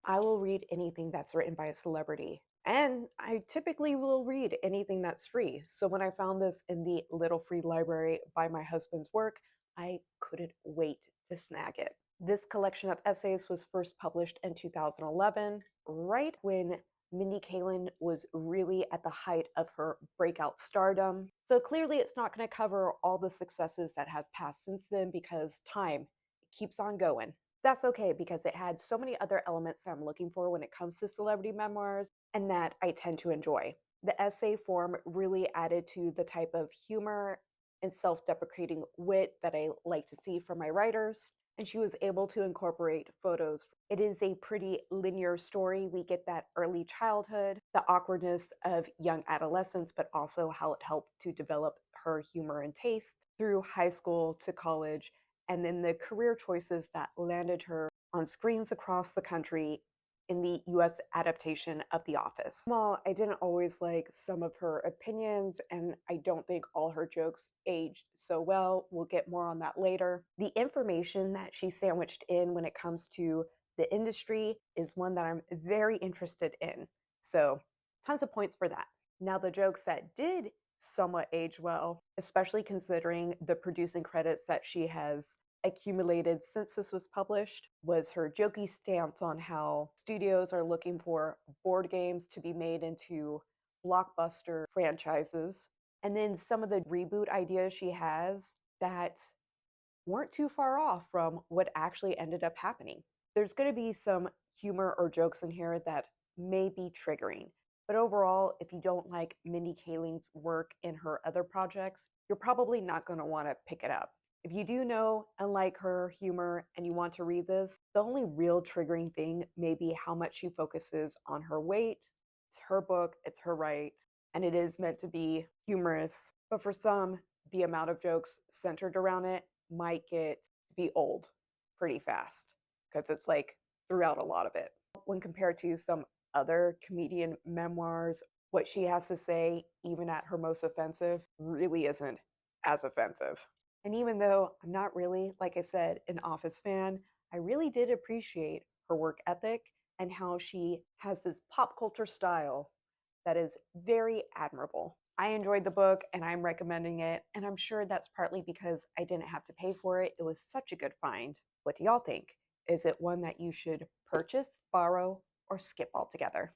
I will read anything that's written by a celebrity. And I typically will read anything that's free. So when I found this in the Little Free Library by my husband's work, I couldn't wait to snag it. This collection of essays was first published in 2011, right when Mindy Kaling was really at the height of her breakout stardom. So clearly, it's not going to cover all the successes that have passed since then because time keeps on going. That's okay because it had so many other elements that I'm looking for when it comes to celebrity memoirs and that I tend to enjoy. The essay form really added to the type of humor and self deprecating wit that I like to see from my writers, and she was able to incorporate photos. It is a pretty linear story. We get that early childhood, the awkwardness of young adolescence, but also how it helped to develop her humor and taste through high school to college, and then the career choices that landed her on screens across the country in the US adaptation of The Office. While I didn't always like some of her opinions, and I don't think all her jokes aged so well, we'll get more on that later. The information that she sandwiched in when it comes to the industry is one that I'm very interested in. So, tons of points for that. Now, the jokes that did somewhat age well, especially considering the producing credits that she has accumulated since this was published, was her jokey stance on how studios are looking for board games to be made into blockbuster franchises, and then some of the reboot ideas she has that weren't too far off from what actually ended up happening. There's going to be some humor or jokes in here that may be triggering, but overall, if you don't like Mindy Kaling's work in her other projects, you're probably not going to want to pick it up. If you do know and like her humor and you want to read this, the only real triggering thing may be how much she focuses on her weight. It's her book, it's her right, and it is meant to be humorous. But for some, the amount of jokes centered around it might get to be old pretty fast because it's like throughout a lot of it. When compared to some other comedian memoirs, what she has to say, even at her most offensive, really isn't as offensive. And even though I'm not really, like I said, an Office fan, I really did appreciate her work ethic and how she has this pop culture style that is very admirable. I enjoyed the book and I'm recommending it, and I'm sure that's partly because I didn't have to pay for it. It was such a good find. What do y'all think? Is it one that you should purchase, borrow, or skip altogether?